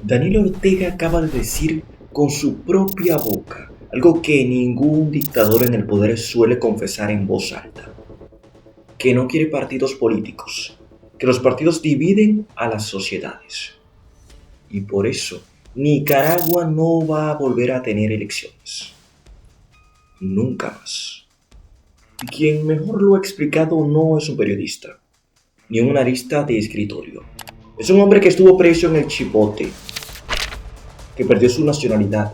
Daniel Ortega acaba de decir con su propia boca algo que ningún dictador en el poder suele confesar en voz alta, que no quiere partidos políticos, que los partidos dividen a las sociedades. Y por eso, Nicaragua no va a volver a tener elecciones. Nunca más. Y quien mejor lo ha explicado no es un periodista, ni un analista de escritorio. Es un hombre que estuvo preso en el Chipote, que perdió su nacionalidad,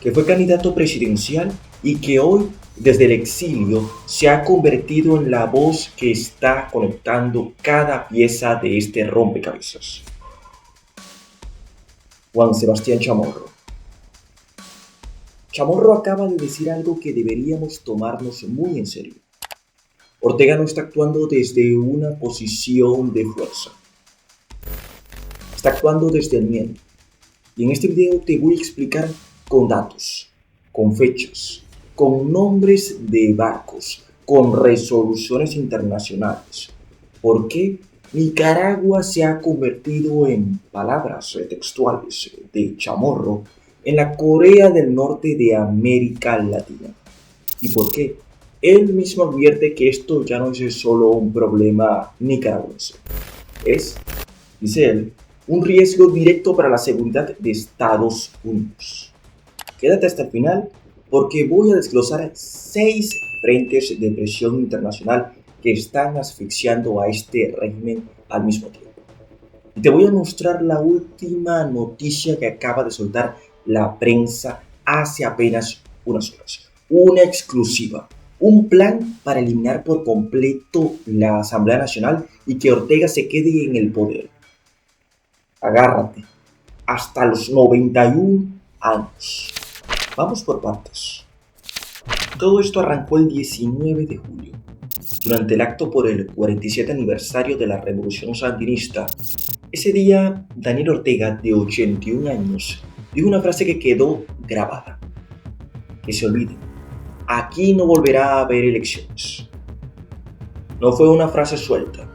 que fue candidato presidencial y que hoy, desde el exilio, se ha convertido en la voz que está conectando cada pieza de este rompecabezas. Juan Sebastián Chamorro. Chamorro acaba de decir algo que deberíamos tomarnos muy en serio. Ortega no está actuando desde una posición de fuerza. Está actuando desde el miedo. Y en este video te voy a explicar con datos, con fechas, con nombres de barcos, con resoluciones internacionales. ¿Por qué Nicaragua se ha convertido, en palabras textuales de Chamorro, en la Corea del Norte de América Latina? ¿Y por qué? Él mismo advierte que esto ya no es solo un problema nicaragüense. Es, dice él, un riesgo directo para la seguridad de Estados Unidos. Quédate hasta el final porque voy a desglosar 6 frentes de presión internacional que están asfixiando a este régimen al mismo tiempo. Y te voy a mostrar la última noticia que acaba de soltar la prensa hace apenas unas horas. Una exclusiva. Un plan para eliminar por completo la Asamblea Nacional y que Ortega se quede en el poder. Agárrate, hasta los 91 años. Vamos por partes. Todo esto arrancó el 19 de julio, durante el acto por el 47 aniversario de la Revolución Sandinista. Ese día, Daniel Ortega, de 81 años, dijo una frase que quedó grabada. Que se olvide, aquí no volverá a haber elecciones. No fue una frase suelta.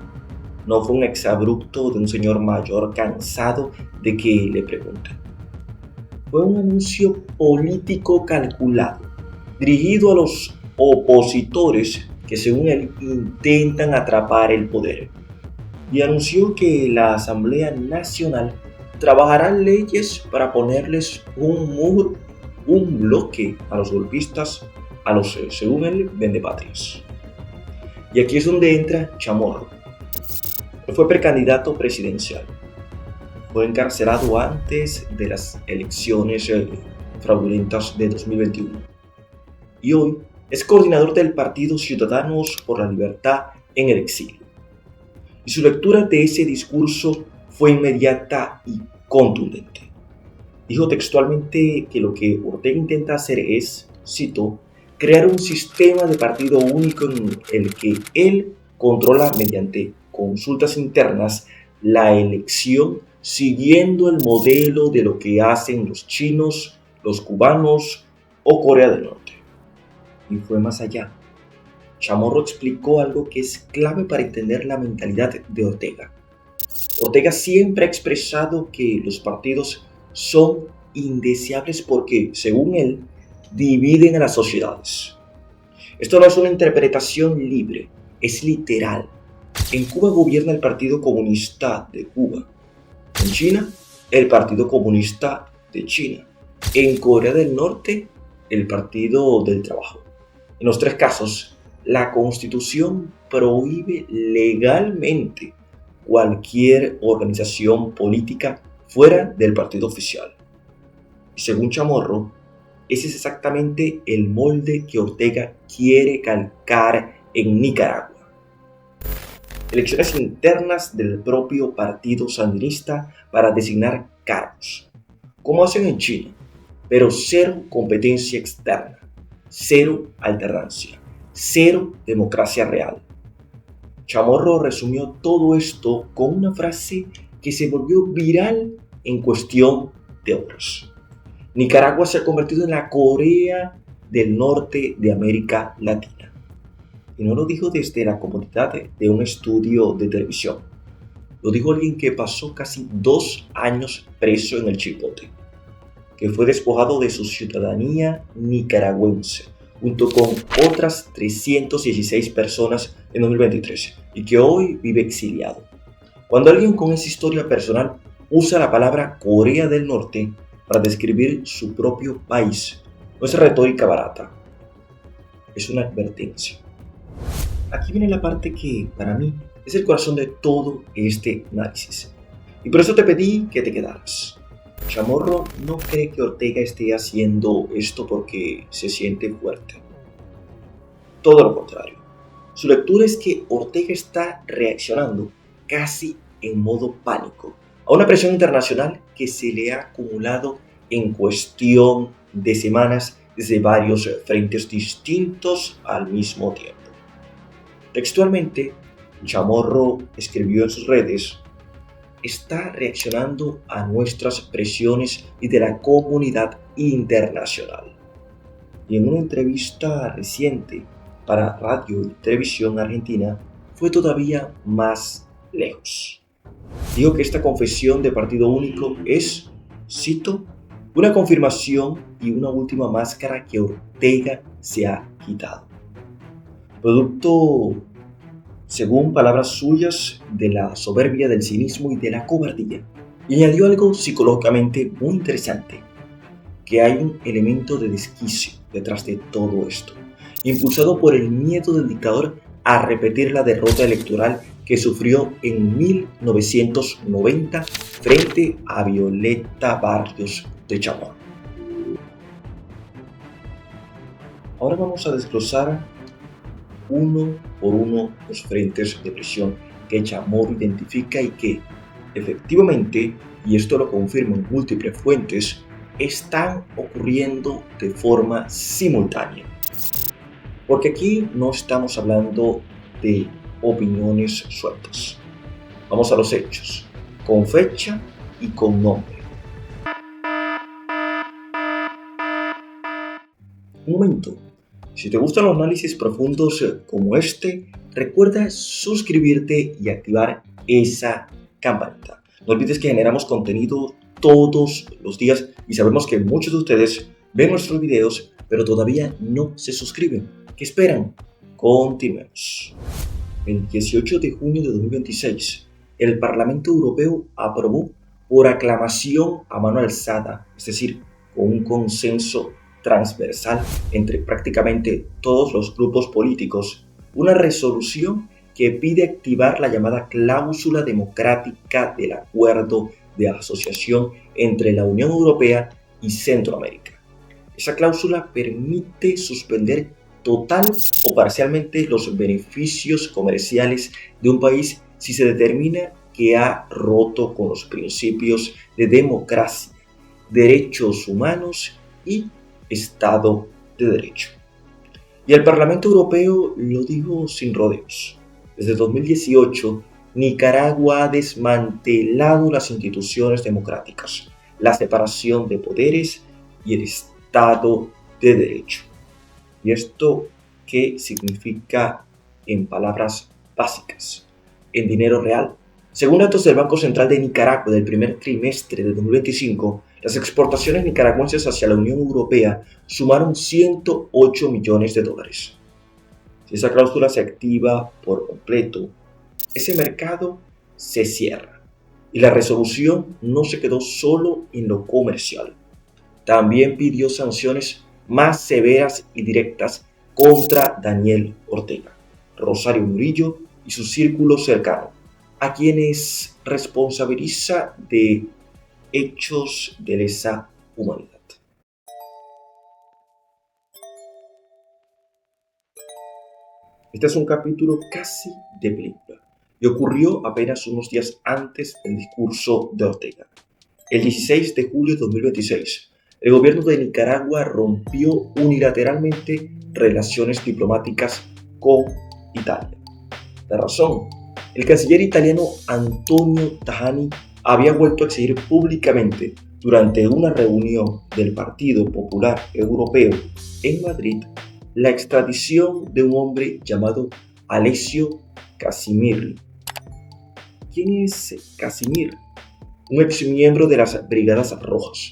No fue un exabrupto de un señor mayor cansado de que le pregunten. Fue un anuncio político calculado, dirigido a los opositores que según él intentan atrapar el poder. Y anunció que la Asamblea Nacional trabajará leyes para ponerles un muro, un bloque a los golpistas, a los, según él, vendepatrias. Y aquí es donde entra Chamorro. Fue precandidato presidencial. Fue encarcelado antes de las elecciones fraudulentas de 2021. Y hoy es coordinador del partido Ciudadanos por la Libertad en el exilio. Y su lectura de ese discurso fue inmediata y contundente. Dijo textualmente que lo que Ortega intenta hacer es, cito, crear un sistema de partido único en el que él controla mediante consultas internas la elección siguiendo el modelo de lo que hacen los chinos, los cubanos o Corea del Norte. Y fue más allá. Chamorro explicó algo que es clave para entender la mentalidad de Ortega. Ortega siempre ha expresado que los partidos son indeseables porque, según él, dividen a las sociedades. Esto no es una interpretación libre, es literal. En Cuba gobierna el Partido Comunista de Cuba. En China, el Partido Comunista de China. En Corea del Norte, el Partido del Trabajo. En los 3 casos, la Constitución prohíbe legalmente cualquier organización política fuera del partido oficial. Y según Chamorro, ese es exactamente el molde que Ortega quiere calcar en Nicaragua. Elecciones internas del propio partido sandinista para designar cargos, como hacen en China, pero cero competencia externa, cero alternancia, cero democracia real. Chamorro resumió todo esto con una frase que se volvió viral en cuestión de horas. Nicaragua se ha convertido en la Corea del Norte de América Latina. Y no lo dijo desde la comodidad de un estudio de televisión. lo dijo alguien que pasó casi 2 años preso en el Chipote, que fue despojado de su ciudadanía nicaragüense, junto con otras 316 personas en 2023, y que hoy vive exiliado. Cuando alguien con esa historia personal usa la palabra Corea del Norte para describir su propio país, no es retórica barata, es una advertencia. Aquí viene la parte que, para mí, es el corazón de todo este análisis. Y por eso te pedí que te quedaras. Chamorro no cree que Ortega esté haciendo esto porque se siente fuerte. Todo lo contrario. Su lectura es que Ortega está reaccionando casi en modo pánico a una presión internacional que se le ha acumulado en cuestión de semanas desde varios frentes distintos al mismo tiempo. Textualmente, Chamorro escribió en sus redes: está reaccionando a nuestras presiones y de la comunidad internacional. Y en una entrevista reciente para Radio y Televisión Argentina fue todavía más lejos. Dijo que esta confesión de partido único es, cito, una confirmación y una última máscara que Ortega se ha quitado. Producto, según palabras suyas, de la soberbia, del cinismo y de la cobardía. Y añadió algo psicológicamente muy interesante, que hay un elemento de desquicio detrás de todo esto, impulsado por el miedo del dictador a repetir la derrota electoral que sufrió en 1990 frente a Violeta Barrios de Chamorro. Ahora vamos a desglosar uno por uno los frentes de presión que Chamorro identifica y que, efectivamente, y esto lo confirman múltiples fuentes, están ocurriendo de forma simultánea. Porque aquí no estamos hablando de opiniones sueltas. Vamos a los hechos, con fecha y con nombre. Un momento. Si te gustan los análisis profundos como este, recuerda suscribirte y activar esa campanita. No olvides que generamos contenido todos los días y sabemos que muchos de ustedes ven nuestros videos pero todavía no se suscriben. ¿Qué esperan? Continuemos. El 18 de junio de 2026, el Parlamento Europeo aprobó por aclamación a mano alzada, es decir, con un consenso transversal entre prácticamente todos los grupos políticos, una resolución que pide activar la llamada cláusula democrática del acuerdo de asociación entre la Unión Europea y Centroamérica. Esa cláusula permite suspender total o parcialmente los beneficios comerciales de un país si se determina que ha roto con los principios de democracia, derechos humanos y Estado de Derecho. Y el Parlamento Europeo lo dijo sin rodeos. Desde 2018, Nicaragua ha desmantelado las instituciones democráticas, la separación de poderes y el Estado de Derecho. ¿Y esto qué significa en palabras básicas? En dinero real. Según datos del Banco Central de Nicaragua del primer trimestre de 2025, las exportaciones nicaragüenses hacia la Unión Europea sumaron $108 millones. Si esa cláusula se activa por completo, ese mercado se cierra. Y la resolución no se quedó solo en lo comercial. También pidió sanciones más severas y directas contra Daniel Ortega, Rosario Murillo y su círculo cercano, a quienes responsabiliza de hechos de lesa humanidad. Este es un capítulo casi de película y ocurrió apenas unos días antes del discurso de Ortega. El 16 de julio de 2026, el gobierno de Nicaragua rompió unilateralmente relaciones diplomáticas con Italia. La razón: el canciller italiano Antonio Tajani había vuelto a exigir públicamente durante una reunión del Partido Popular Europeo en Madrid la extradición de un hombre llamado Alessio Casimiri, ¿quién es Casimir? Un exmiembro de las Brigadas Rojas,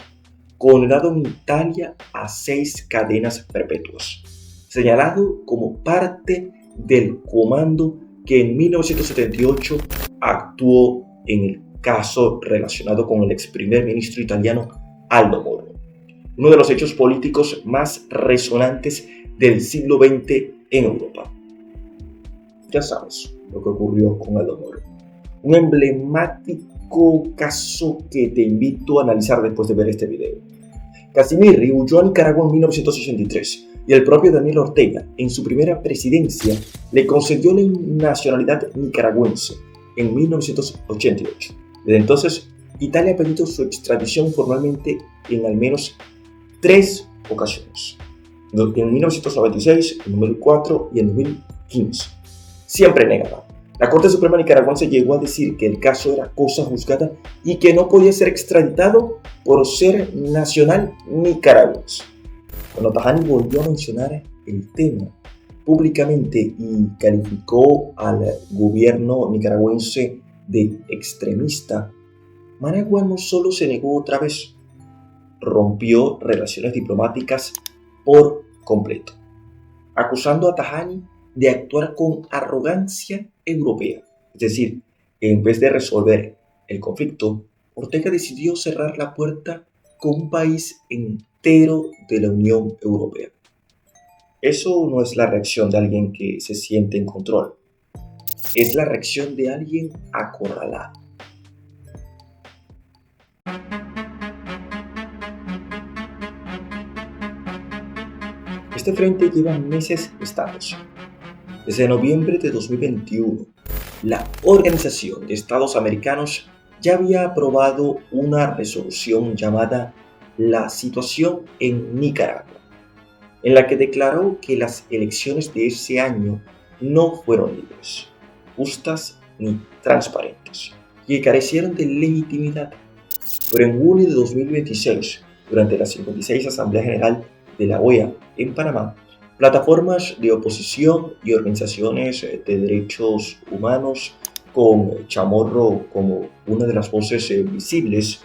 condenado en Italia a 6 cadenas perpetuas, señalado como parte del comando que en 1978 actuó en el caso relacionado con el ex primer ministro italiano Aldo Moro, uno de los hechos políticos más resonantes del siglo XX en Europa. Ya sabes lo que ocurrió con Aldo Moro, un emblemático caso que te invito a analizar después de ver este video. Casimir huyó a Nicaragua en 1983 y el propio Daniel Ortega, en su primera presidencia, le concedió la nacionalidad nicaragüense en 1988. Desde entonces, Italia ha pedido su extradición formalmente en al menos 3 ocasiones, en 1996, en 2004 y en 2015. Siempre negada. La Corte Suprema nicaragüense llegó a decir que el caso era cosa juzgada y que no podía ser extraditado por ser nacional nicaragüense. Cuando Tajani volvió a mencionar el tema públicamente y calificó al gobierno nicaragüense de extremista, Managua no solo se negó otra vez, rompió relaciones diplomáticas por completo, acusando a Tajani de actuar con arrogancia europea. Es decir, en vez de resolver el conflicto, Ortega decidió cerrar la puerta con un país entero de la Unión Europea. Eso no es la reacción de alguien que se siente en control. Es la reacción de alguien acorralado. Este frente lleva meses estándose. Desde noviembre de 2021, la Organización de Estados Americanos ya había aprobado una resolución llamada La situación en Nicaragua, en la que declaró que las elecciones de ese año no fueron libres, justas ni transparentes, y que carecieron de legitimidad. Pero en junio de 2026, durante la 56 Asamblea General de la OEA en Panamá, plataformas de oposición y organizaciones de derechos humanos, con Chamorro como una de las voces visibles,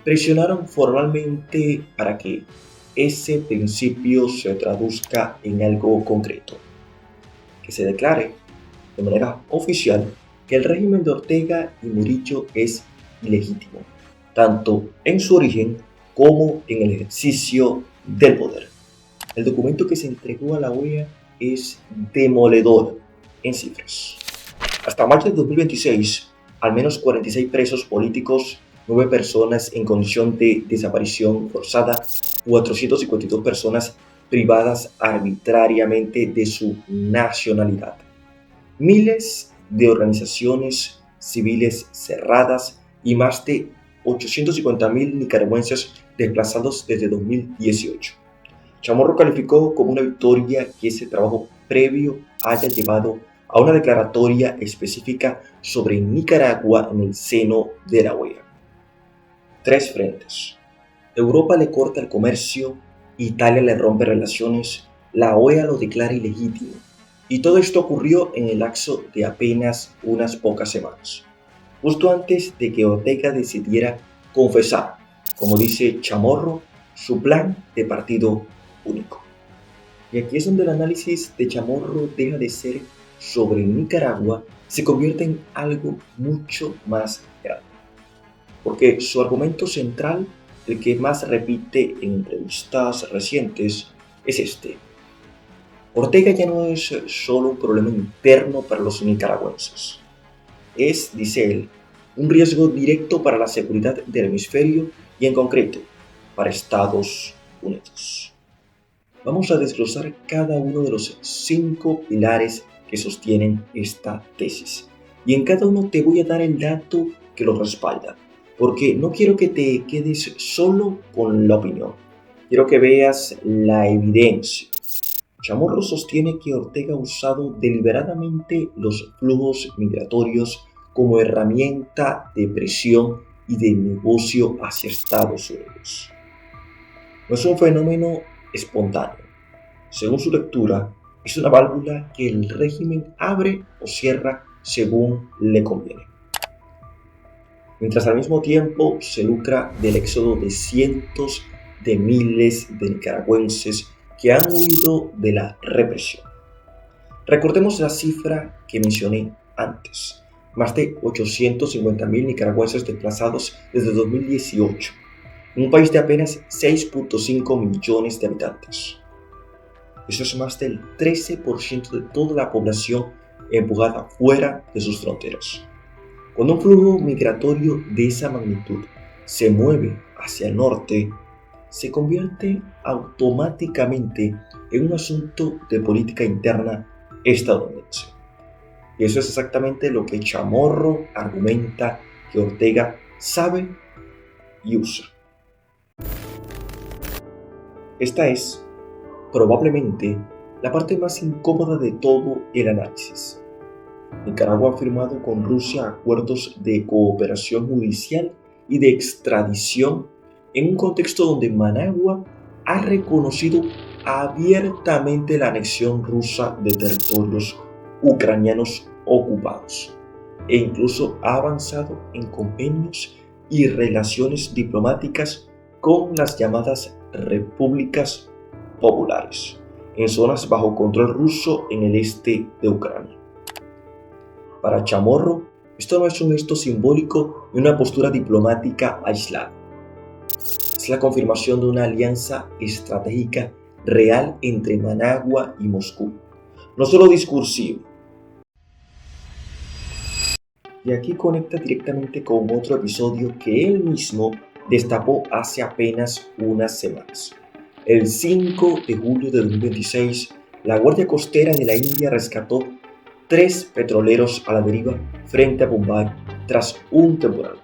presionaron formalmente para que ese principio se traduzca en algo concreto, que se declare de manera oficial que el régimen de Ortega y Murillo es ilegítimo, tanto en su origen como en el ejercicio del poder. El documento que se entregó a la OEA es demoledor en cifras. Hasta mayo de 2026, al menos 46 presos políticos, 9 personas en condición de desaparición forzada, 452 personas privadas arbitrariamente de su nacionalidad. Miles de organizaciones civiles cerradas y más de 850.000 nicaragüenses desplazados desde 2018. Chamorro calificó como una victoria que ese trabajo previo haya llevado a una declaratoria específica sobre Nicaragua en el seno de la OEA. 3 frentes. Europa le corta el comercio, Italia le rompe relaciones, la OEA lo declara ilegítimo. Y todo esto ocurrió en el lapso de apenas unas pocas semanas, justo antes de que Ortega decidiera confesar, como dice Chamorro, su plan de partido único. Y aquí es donde el análisis de Chamorro deja de ser sobre Nicaragua y se convierte en algo mucho más grande. Porque su argumento central, el que más repite en entrevistas recientes, es este. Ortega ya no es solo un problema interno para los nicaragüenses. Es, dice él, un riesgo directo para la seguridad del hemisferio y en concreto para Estados Unidos. Vamos a desglosar cada uno de los 5 pilares que sostienen esta tesis. Y en cada uno te voy a dar el dato que lo respalda, porque no quiero que te quedes solo con la opinión. Quiero que veas la evidencia. Chamorro sostiene que Ortega ha usado deliberadamente los flujos migratorios como herramienta de presión y de negocio hacia Estados Unidos. No es un fenómeno espontáneo. Según su lectura, es una válvula que el régimen abre o cierra según le conviene. mientras al mismo tiempo se lucra del éxodo de cientos de miles de nicaragüenses que han huido de la represión. Recordemos la cifra que mencioné antes: más de 850.000 nicaragüenses desplazados desde 2018, en un país de apenas 6.5 millones de habitantes. Eso es más del 13% de toda la población empujada fuera de sus fronteras. Cuando un flujo migratorio de esa magnitud se mueve hacia el norte, se convierte automáticamente en un asunto de política interna estadounidense. Y eso es exactamente lo que Chamorro argumenta que Ortega sabe y usa. Esta es, probablemente, la parte más incómoda de todo el análisis. Nicaragua ha firmado con Rusia acuerdos de cooperación judicial y de extradición en un contexto donde Managua ha reconocido abiertamente la anexión rusa de territorios ucranianos ocupados e incluso ha avanzado en convenios y relaciones diplomáticas con las llamadas repúblicas populares en zonas bajo control ruso en el este de Ucrania. Para Chamorro, esto no es un gesto simbólico ni una postura diplomática aislada. Es la confirmación de una alianza estratégica real entre Managua y Moscú, no solo discursiva. Y aquí conecta directamente con otro episodio que él mismo destapó hace apenas unas semanas. El 5 de julio de 2026, la Guardia Costera de la India rescató 3 petroleros a la deriva frente a Bombay tras un temporal.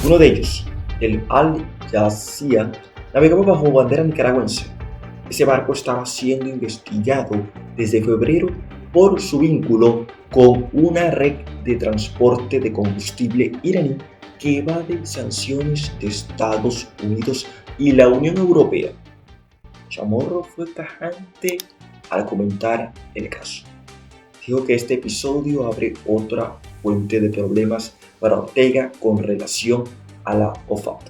Uno de ellos, el Al Jazeera, navegaba bajo bandera nicaragüense. Ese barco estaba siendo investigado desde febrero por su vínculo con una red de transporte de combustible iraní que evade sanciones de Estados Unidos y la Unión Europea. Chamorro fue tajante al comentar el caso. Dijo que este episodio abre otra fuente de problemas para Ortega con relación a la OFAC,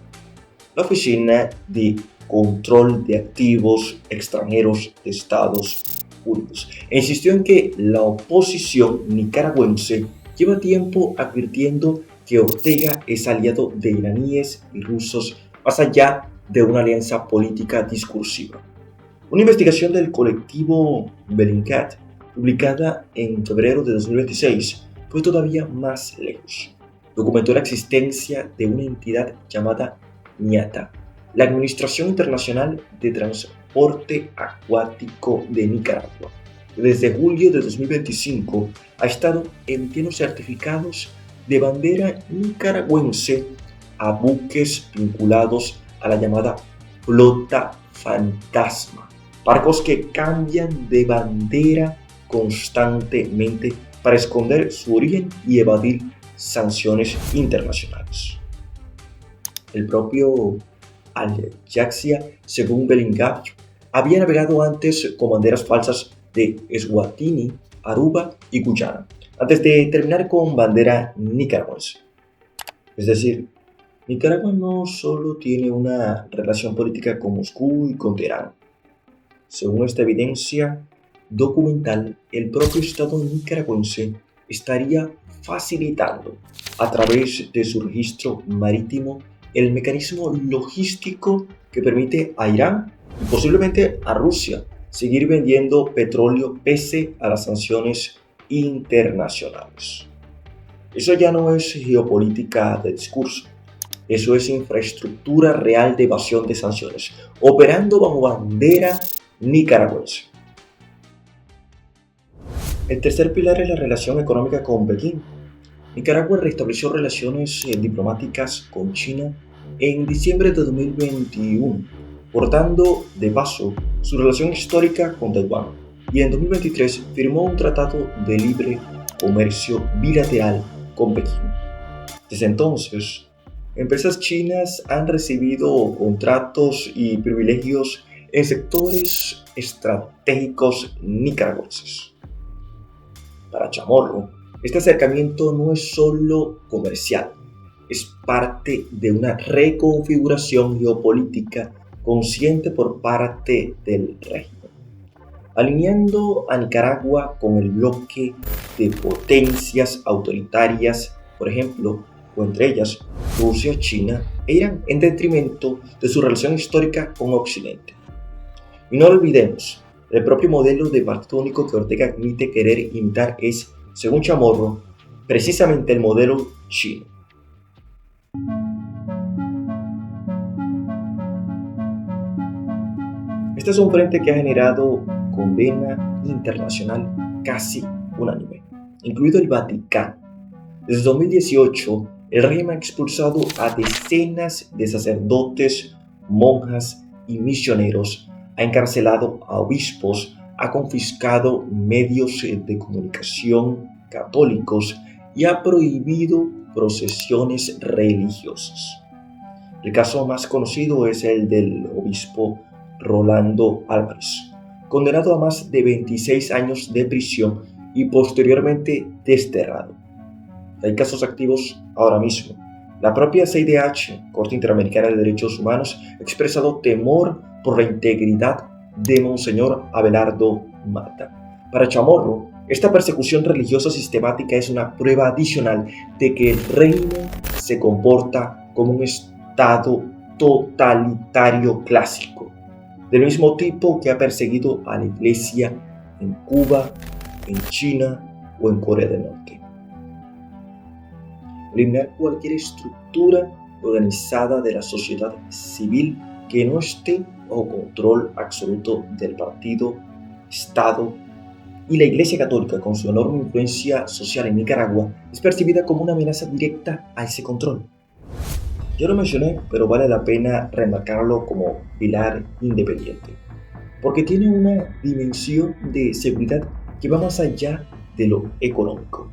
la Oficina de Control de Activos Extranjeros de Estados Unidos, e insistió en que la oposición nicaragüense lleva tiempo advirtiendo que Ortega es aliado de iraníes y rusos más allá de una alianza política discursiva. Una investigación del colectivo Bellingcat, publicada en febrero de 2026, fue todavía más lejos. Documentó la existencia de una entidad llamada NIATA, la Administración Internacional de Transporte Acuático de Nicaragua, que desde julio de 2025 ha estado emitiendo certificados de bandera nicaragüense a buques vinculados a la llamada flota fantasma, barcos que cambian de bandera constantemente para esconder su origen y evadir sanciones internacionales. El propio Al Jazeera, según Bellingcat, había navegado antes con banderas falsas de Eswatini, Aruba y Guyana, antes de terminar con bandera nicaragüense. Es decir, Nicaragua no solo tiene una relación política con Moscú y con Teherán. Según esta evidencia documental, el propio Estado nicaragüense estaría facilitando, a través de su registro marítimo, el mecanismo logístico que permite a Irán y posiblemente a Rusia seguir vendiendo petróleo pese a las sanciones internacionales. Eso ya no es geopolítica de discurso, eso es infraestructura real de evasión de sanciones, operando bajo bandera nicaragüense. El tercer pilar es la relación económica con Pekín. Nicaragua restableció relaciones diplomáticas con China en diciembre de 2021, cortando de paso su relación histórica con Taiwán, y en 2023 firmó un tratado de libre comercio bilateral con Pekín. Desde entonces, empresas chinas han recibido contratos y privilegios en sectores estratégicos nicaragüenses. Para Chamorro, este acercamiento no es solo comercial, es parte de una reconfiguración geopolítica consciente por parte del régimen, alineando a Nicaragua con el bloque de potencias autoritarias, por ejemplo, o entre ellas Rusia, China e Irán, en detrimento de su relación histórica con Occidente. Y no olvidemos, el propio modelo de partido único que Ortega admite querer imitar es, según Chamorro, precisamente el modelo chino. Este es un frente que ha generado condena internacional casi unánime, incluido el Vaticano. Desde 2018, el régimen ha expulsado a decenas de sacerdotes, monjas y misioneros, ha encarcelado a obispos, ha confiscado medios de comunicación católicos y ha prohibido procesiones religiosas. El caso más conocido es el del obispo Rolando Álvarez, condenado a más de 26 años de prisión y posteriormente desterrado. Hay casos activos ahora mismo. La propia CIDH, Corte Interamericana de Derechos Humanos, ha expresado temor por la integridad de Monseñor Abelardo Mata. Para Chamorro, esta persecución religiosa sistemática es una prueba adicional de que el régimen se comporta como un Estado totalitario clásico, del mismo tipo que ha perseguido a la Iglesia en Cuba, en China o en Corea del Norte. Eliminar cualquier estructura organizada de la sociedad civil que no esté bajo control absoluto del partido, Estado y la Iglesia Católica, con su enorme influencia social en Nicaragua, es percibida como una amenaza directa a ese control. Yo lo mencioné, pero vale la pena remarcarlo como pilar independiente, porque tiene una dimensión de seguridad que va más allá de lo económico.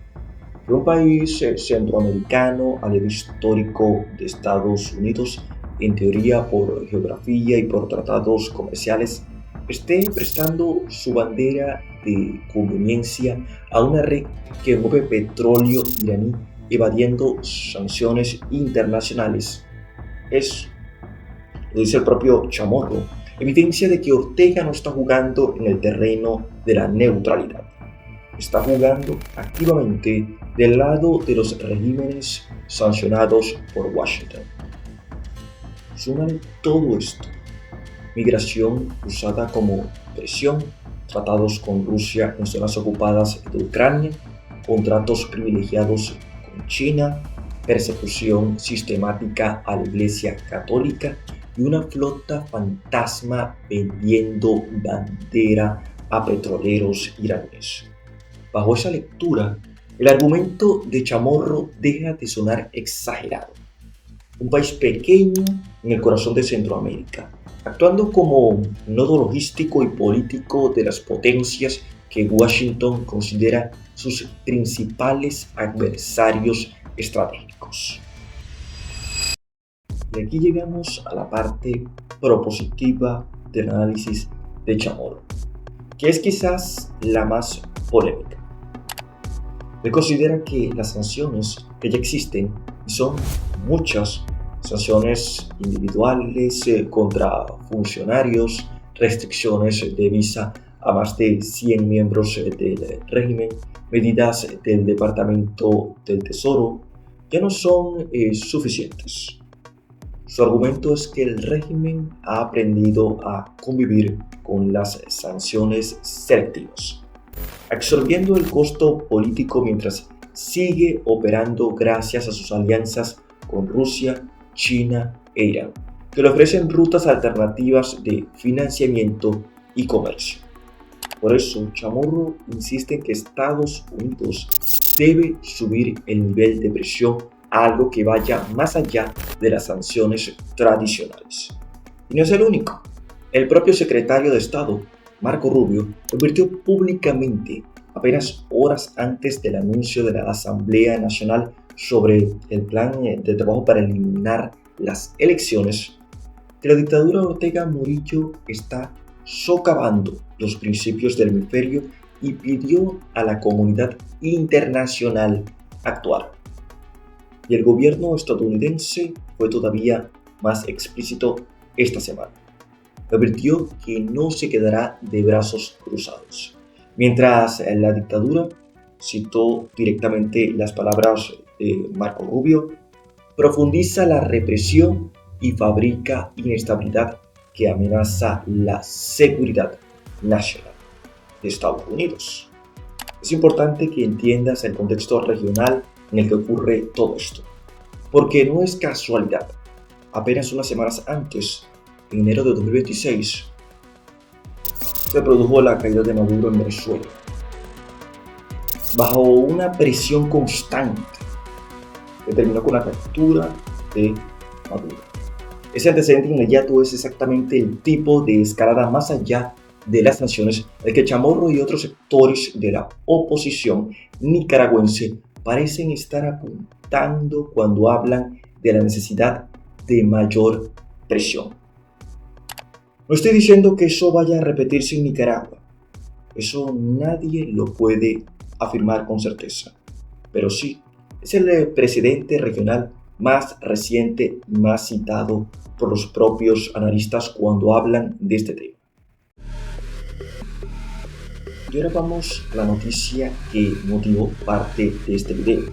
Que un país centroamericano, aliado histórico de Estados Unidos, en teoría por geografía y por tratados comerciales, esté prestando su bandera de conveniencia a una red que mueve petróleo iraní evadiendo sanciones internacionales. Es, lo dice el propio Chamorro, evidencia de que Ortega no está jugando en el terreno de la neutralidad. Está jugando activamente del lado de los regímenes sancionados por Washington. Súmale todo esto: migración usada como presión, tratados con Rusia en zonas ocupadas de Ucrania, contratos privilegiados con China, persecución sistemática a la Iglesia Católica y una flota fantasma vendiendo bandera a petroleros iraníes. Bajo esa lectura, el argumento de Chamorro deja de sonar exagerado. Un país pequeño en el corazón de Centroamérica, actuando como nodo logístico y político de las potencias que Washington considera sus principales adversarios estratégicos. Y aquí llegamos a la parte propositiva del análisis de Chamorro, que es quizás la más polémica. Él considera que las sanciones que ya existen, y son muchas, sanciones individuales contra funcionarios, restricciones de visa a más de 100 miembros del régimen, medidas del Departamento del Tesoro, ya no son suficientes. Su argumento es que el régimen ha aprendido a convivir con las sanciones selectivas, absorbiendo el costo político mientras sigue operando gracias a sus alianzas con Rusia, China e Irán, que le ofrecen rutas alternativas de financiamiento y comercio. Por eso, Chamorro insiste en que Estados Unidos debe subir el nivel de presión a algo que vaya más allá de las sanciones tradicionales. Y no es el único. El propio secretario de Estado, Marco Rubio, advirtió públicamente, apenas horas antes del anuncio de la Asamblea Nacional sobre el plan de trabajo para eliminar las elecciones, que la dictadura Ortega Murillo está socavando los principios del hemisferio y pidió a la comunidad internacional actuar. Y el gobierno estadounidense fue todavía más explícito esta semana. Advirtió que no se quedará de brazos cruzados. Mientras la dictadura citó directamente las palabras de Marco Rubio, profundiza la represión y fabrica inestabilidad que amenaza la seguridad nacional de Estados Unidos. Es importante que entiendas el contexto regional en el que ocurre todo esto, porque no es casualidad. Apenas unas semanas antes, en enero de 2026, se produjo la caída de Maduro en Venezuela. Bajo una presión constante, que terminó con la captura de Maduro. Ese antecedente inmediato es exactamente el tipo de escalada más allá de las sanciones al que Chamorro y otros sectores de la oposición nicaragüense parecen estar apuntando cuando hablan de la necesidad de mayor presión. No estoy diciendo que eso vaya a repetirse en Nicaragua. Eso nadie lo puede afirmar con certeza. Pero sí, es el precedente regional más reciente y más citado por los propios analistas cuando hablan de este tema. Y ahora vamos a la noticia que motivó parte de este video,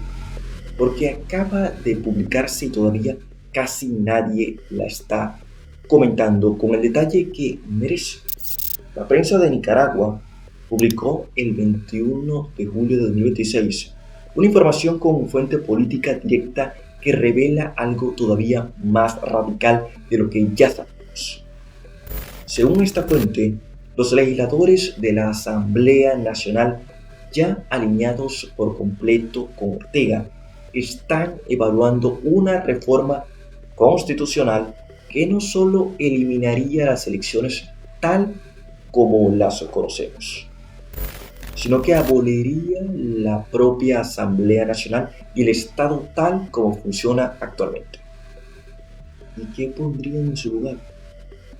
porque acaba de publicarse y todavía casi nadie la está comentando con el detalle que merece. La prensa de Nicaragua publicó el 21 de julio de 2026 una información con fuente política directa que revela algo todavía más radical de lo que ya sabemos. Según esta fuente, los legisladores de la Asamblea Nacional, ya alineados por completo con Ortega, están evaluando una reforma constitucional que no solo eliminaría las elecciones tal como las conocemos, sino que aboliría la propia Asamblea Nacional y el Estado tal como funciona actualmente. ¿Y qué pondrían en su lugar?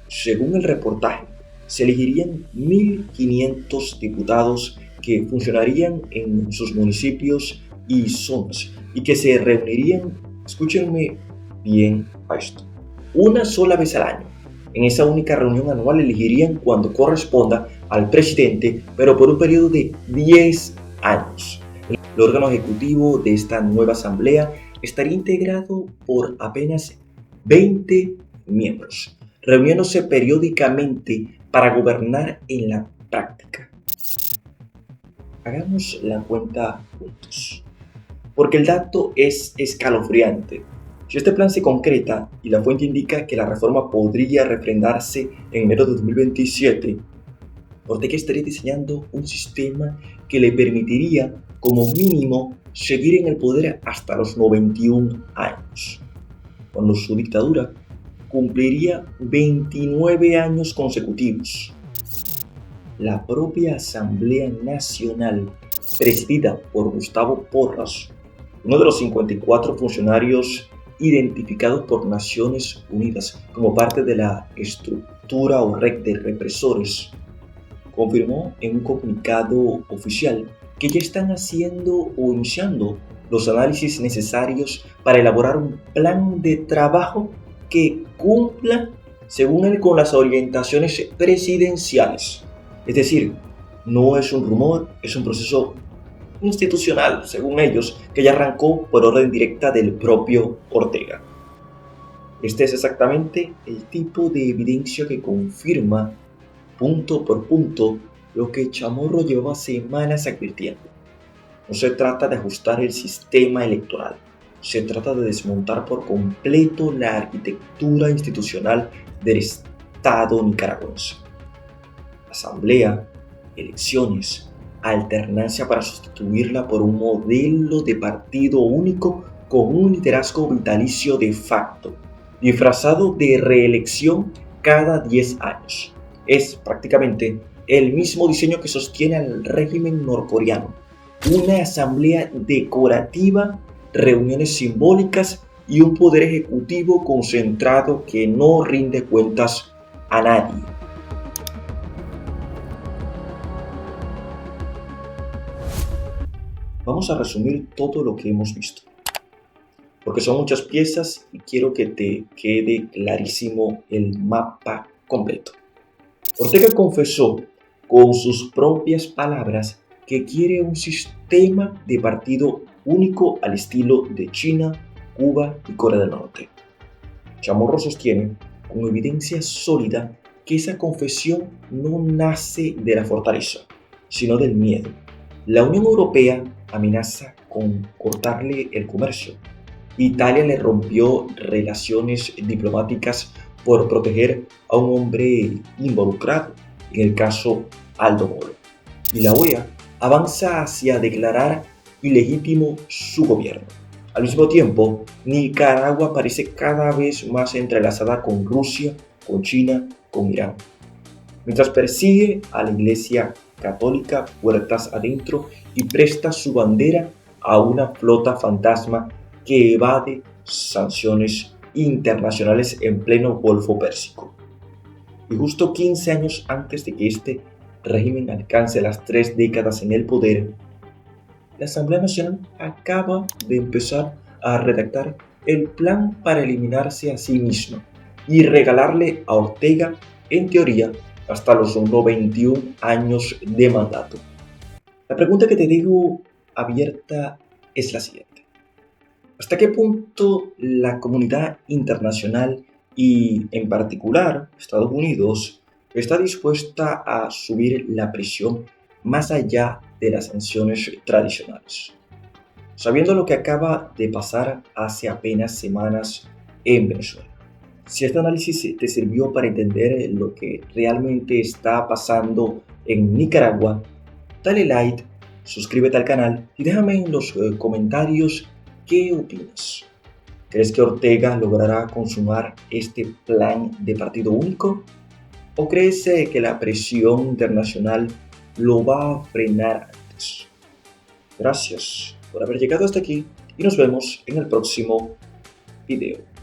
Según el reportaje, se elegirían 1.500 diputados que funcionarían en sus municipios y zonas y que se reunirían, escúchenme bien a esto, una sola vez al año. En esa única reunión anual elegirían cuando corresponda al presidente, pero por un periodo de 10 años. El órgano ejecutivo de esta nueva asamblea estaría integrado por apenas 20 miembros, reuniéndose periódicamente para gobernar en la práctica. Hagamos la cuenta juntos, porque el dato es escalofriante. Si este plan se concreta y la fuente indica que la reforma podría refrendarse en enero de 2027, Ortega estaría diseñando un sistema que le permitiría, como mínimo, seguir en el poder hasta los 91 años, cuando su dictadura cumpliría 29 años consecutivos. La propia Asamblea Nacional, presidida por Gustavo Porras, uno de los 54 funcionarios identificados por Naciones Unidas como parte de la estructura o red de represores, confirmó en un comunicado oficial que ya están haciendo o iniciando los análisis necesarios para elaborar un plan de trabajo que cumpla, según él, con las orientaciones presidenciales. Es decir, no es un rumor, es un proceso institucional, según ellos, que ya arrancó por orden directa del propio Ortega. Este es exactamente el tipo de evidencia que confirma, punto por punto, lo que Chamorro llevaba semanas advirtiendo. No se trata de ajustar el sistema electoral, se trata de desmontar por completo la arquitectura institucional del Estado nicaragüense. Asamblea, elecciones, alternancia para sustituirla por un modelo de partido único con un liderazgo vitalicio de facto, disfrazado de reelección cada 10 años. Es prácticamente el mismo diseño que sostiene al régimen norcoreano. Una asamblea decorativa, reuniones simbólicas y un poder ejecutivo concentrado que no rinde cuentas a nadie. Vamos a resumir todo lo que hemos visto. porque son muchas piezas y quiero que te quede clarísimo el mapa completo. Ortega confesó con sus propias palabras que quiere un sistema de partido único al estilo de China, Cuba y Corea del Norte. Chamorro sostiene, con evidencia sólida, que esa confesión no nace de la fortaleza, sino del miedo. La Unión Europea amenaza con cortarle el comercio. Italia le rompió relaciones diplomáticas por proteger a un hombre involucrado, en el caso Aldo Moro. Y la OEA avanza hacia declarar ilegítimo su gobierno. Al mismo tiempo, Nicaragua parece cada vez más entrelazada con Rusia, con China, con Irán. Mientras persigue a la Iglesia Católica puertas adentro y presta su bandera a una flota fantasma que evade sanciones internacionales en pleno Golfo Pérsico. Y justo 15 años antes de que este régimen alcance las 3 décadas en el poder, la Asamblea Nacional acaba de empezar a redactar el plan para eliminarse a sí misma y regalarle a Ortega, en teoría, hasta los 91 años de mandato. La pregunta que te dejo abierta es la siguiente. ¿Hasta qué punto la comunidad internacional y, en particular, Estados Unidos, está dispuesta a subir la presión más allá de las sanciones tradicionales? Sabiendo lo que acaba de pasar hace apenas semanas en Venezuela, si este análisis te sirvió para entender lo que realmente está pasando en Nicaragua, dale like, suscríbete al canal y déjame en los comentarios qué opinas. ¿Crees que Ortega logrará consumar este plan de partido único? ¿O crees que la presión internacional lo va a frenar antes? Gracias por haber llegado hasta aquí y nos vemos en el próximo video.